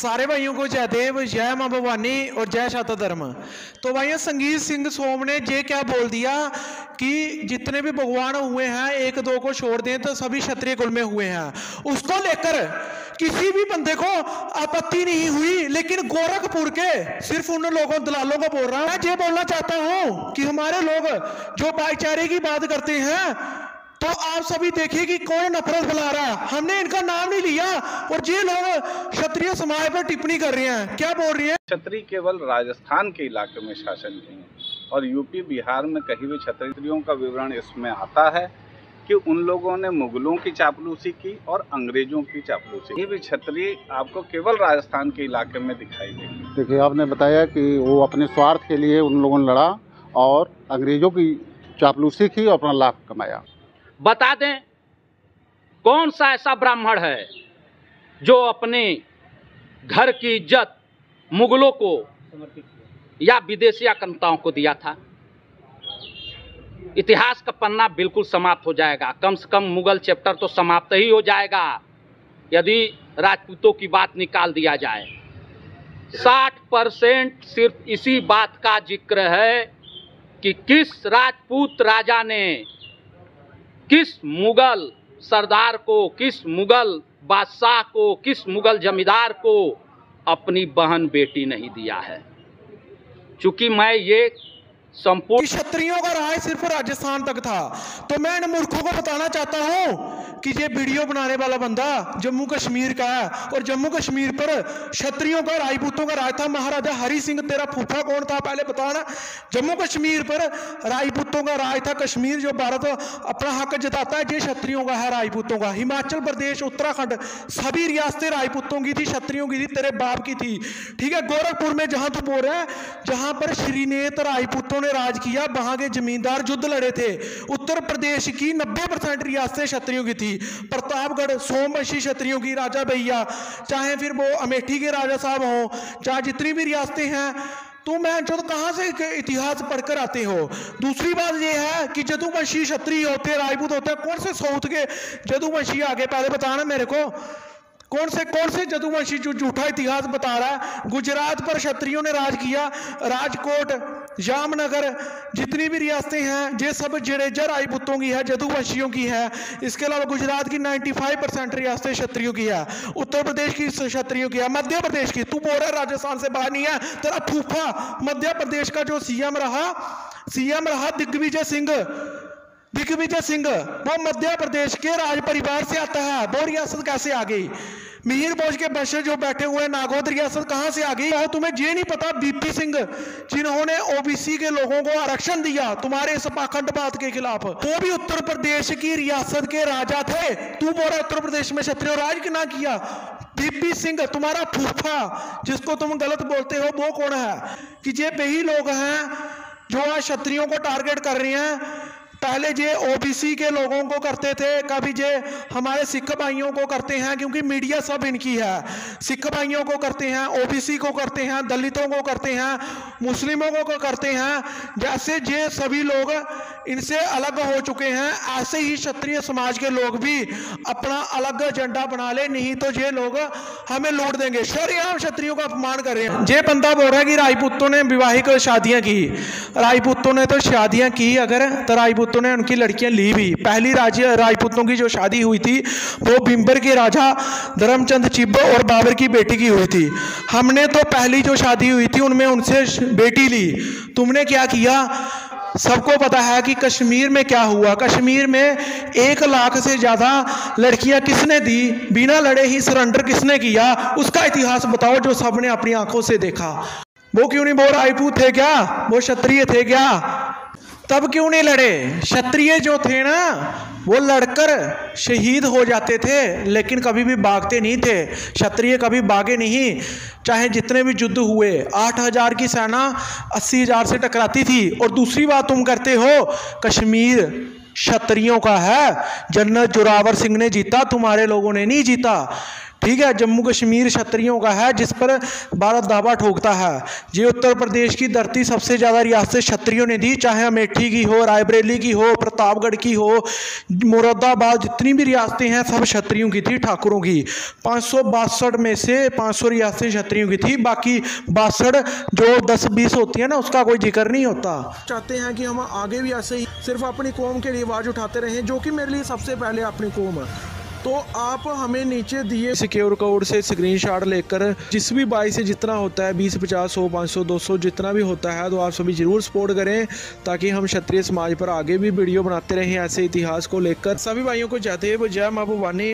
सारे भाइयों को जय देव, जय मां भवानी और जय शाता धर्म। तो भाइयों, संगीत सिंह सोम ने ये क्या बोल दिया कि जितने भी भगवान हुए हैं एक दो को छोड़ दें तो सभी क्षत्रिय कुल में हुए हैं। उसको लेकर किसी भी बंदे को आपत्ति नहीं हुई, लेकिन गोरखपुर के सिर्फ उन लोगों दलालों को बोल रहा हूं। मैं ये बोलना चाहता हूं कि हमारे लोग जो भाईचारे की बात करते हैं, तो आप सभी देखिए कि कौन नफरत फैला रहा है। हमने इनका नाम नहीं लिया और ये लोग क्षत्रिय समाज पर टिप्पणी कर रहे हैं। क्या बोल रही हैं? क्षत्रिय केवल राजस्थान के इलाके में शासन किए और यूपी बिहार में कहीं भी क्षत्रियों का विवरण इसमें आता है कि उन लोगों ने मुगलों की चापलूसी की और अंग्रेजों की चापलूसी। ये भी क्षत्रिय आपको केवल राजस्थान के इलाके में दिखाई देंगे। देखिए, आपने बताया कि वो अपने स्वार्थ के लिए उन लोगों ने लड़ा और अंग्रेजों की चापलूसी की और अपना लाभ कमाया। बता दें कौन सा ऐसा ब्राह्मण है जो अपने घर की इज्जत मुगलों को या विदेशी आक्रांताओं को दिया था। इतिहास का पन्ना बिल्कुल समाप्त हो जाएगा। कम से कम मुगल चैप्टर तो समाप्त ही हो जाएगा यदि राजपूतों की बात निकाल दिया जाए। 60% सिर्फ इसी बात का जिक्र है कि किस राजपूत राजा ने किस मुगल सरदार को, किस मुगल बादशाह को, किस मुगल जमींदार को अपनी बहन बेटी नहीं दिया है। चूंकि मैं ये संपूर्ण क्षत्रियों का राज सिर्फ राजस्थान तक था, तो मैं इन मूर्खों को बताना चाहता हूं कि ये वीडियो बनाने वाला बंदा जम्मू कश्मीर का है और जम्मू कश्मीर पर क्षत्रियों का, राजपूतों का राज था। महाराजा हरि सिंह तेरा फूफा कौन था पहले बताना। जम्मू कश्मीर पर राजपूतों का राज था। कश्मीर जो भारत अपना हक जताता है ये क्षत्रियों का है, राजपूतों का। हिमाचल प्रदेश, उत्तराखंड, सभी रियासतें राजपूतों की थी, क्षत्रियों की थी, तेरे बाप की थी। ठीक है, गोरखपुर में जहां तू बोल रहा है, जहां पर श्रीनेत राजपूतों ने राज किया, वहां के जमींदार युद्ध लड़े थे। उत्तर प्रदेश की 90% रियासतें क्षत्रियों की थी। प्रतापगढ़ सोमवंशी क्षत्रियों की, राजा भैया, चाहे फिर वो अमेठी के राजा साहब हो, चाहे जितनी भी रियासतें हैं। तो मैं जो कहां से इतिहास पढ़कर आते हो। दूसरी बात यह है कि जदुवंशी क्षत्रिय होते, राजपूत होते हैं। कौन से साउथ के जदुवंशी आगे पहले बताना मेरे को, कौन से जदुवंशी जो झूठा इतिहास बता रहा है। गुजरात पर क्षत्रियों ने राज किया। राजकोट, जामनगर, जितनी भी रियासतें हैं ये सब जडेजा राजपूतों की है, जदुवंशियों की है। इसके अलावा गुजरात की 95% रियासतें क्षत्रियों की है। उत्तर प्रदेश की क्षत्रियों की है। मध्य प्रदेश की, तू बोल रहा है राजस्थान से बाहर नहीं है, तेरा फूफा मध्य प्रदेश का जो सीएम रहा दिग्विजय सिंह, वो मध्य प्रदेश के राज परिवार से आता है। वो रियासत कैसे आ गई? मिहिर भोज के वंशज जो बैठे हुए नागौद रियासत कहां से आ गई? और तुम्हें ये नहीं पता बीपी सिंह जिन्होंने ओबीसी के लोगों को आरक्षण दिया तुम्हारे इस पाखंडवाद के खिलाफ, वो भी उत्तर प्रदेश की रियासत के राजा थे। तू बोल रहा उत्तर प्रदेश में क्षत्रिय राज कितना किया? बीपी सिंह तुम्हारा फूफा, जिसको तुम गलत बोलते हो, वो कौन है? कि ये वही लोग हैं जो आज क्षत्रियों को टारगेट कर रहे हैं। पहले ये ओबीसी के लोगों को करते थे, कभी ये हमारे सिख भाइयों को करते हैं, क्योंकि मीडिया सब इनकी है। सिख भाइयों को करते हैं, ओबीसी को करते हैं, दलितों को करते हैं, मुस्लिमों को करते हैं। जैसे ये सभी लोग इनसे अलग हो चुके हैं, ऐसे ही क्षत्रिय समाज के लोग भी अपना अलग एजेंडा बना ले, नहीं तो ये लोग हमें लूट देंगे। शरेआम क्षत्रियों का अपमान कर रहे हैं। ये बंदा बोल रहा है कि राजपूतों ने विवाहिक शादियां की। राजपूतों ने तो शादियां की, अगर तो राजपूतों ने उनकी लड़कियां ली भी। पहली राजपूतों की जो शादी हुई थी वो बिंबर के राजा धर्मचंद चिब्ब और बाबर की बेटी की हुई थी। हमने तो पहली जो शादी हुई थी उनमें उनसे बेटी ली। तुमने क्या किया? सबको पता है कि कश्मीर में क्या हुआ। कश्मीर में 1 लाख से ज्यादा लड़कियां किसने दी? बिना लड़े ही सरेंडर किसने किया? उसका इतिहास बताओ जो सबने अपनी आंखों से देखा। वो क्यों नहीं बोल राजपूत थे क्या? वो क्षत्रिय थे क्या? तब क्यों नहीं लड़े? क्षत्रिय जो थे ना वो लड़कर शहीद हो जाते थे, लेकिन कभी भी भागते नहीं थे। क्षत्रिय कभी भागे नहीं, चाहे जितने भी युद्ध हुए। 8000 की सेना 80,000 से टकराती थी। और दूसरी बात तुम करते हो, कश्मीर क्षत्रियों का है। जनरल जोरावर सिंह ने जीता, तुम्हारे लोगों ने नहीं जीता। ठीक है, जम्मू कश्मीर क्षत्रियों का है जिस पर भारत दावा ठोकता है। ये उत्तर प्रदेश की धरती सबसे ज़्यादा रियासतें क्षत्रियों ने दी, चाहे अमेठी की हो, रायबरेली की हो, प्रतापगढ़ की हो, मुरादाबाद, जितनी भी रियासतें हैं सब क्षत्रियों की थी, ठाकुरों की। 562 में से 500 रियासतें क्षत्रियों की थी, बाकी 62 जो 10-20 होती है ना, उसका कोई जिक्र नहीं होता। चाहते हैं कि हम आगे भी ऐसे ही सिर्फ अपनी कौम के लिए आवाज़ उठाते रहें, जो कि मेरे लिए सबसे पहले अपनी कौम है। तो आप हमें नीचे दिए सिक्योर कोड से स्क्रीनशॉट लेकर जिस भी बाई से जितना होता है 20, 50, 100, 500, 200 जितना भी होता है, तो आप सभी ज़रूर सपोर्ट करें ताकि हम क्षत्रिय समाज पर आगे भी वीडियो बनाते रहें ऐसे इतिहास को लेकर। सभी भाइयों को चाहते हैं जय माँ भवानी।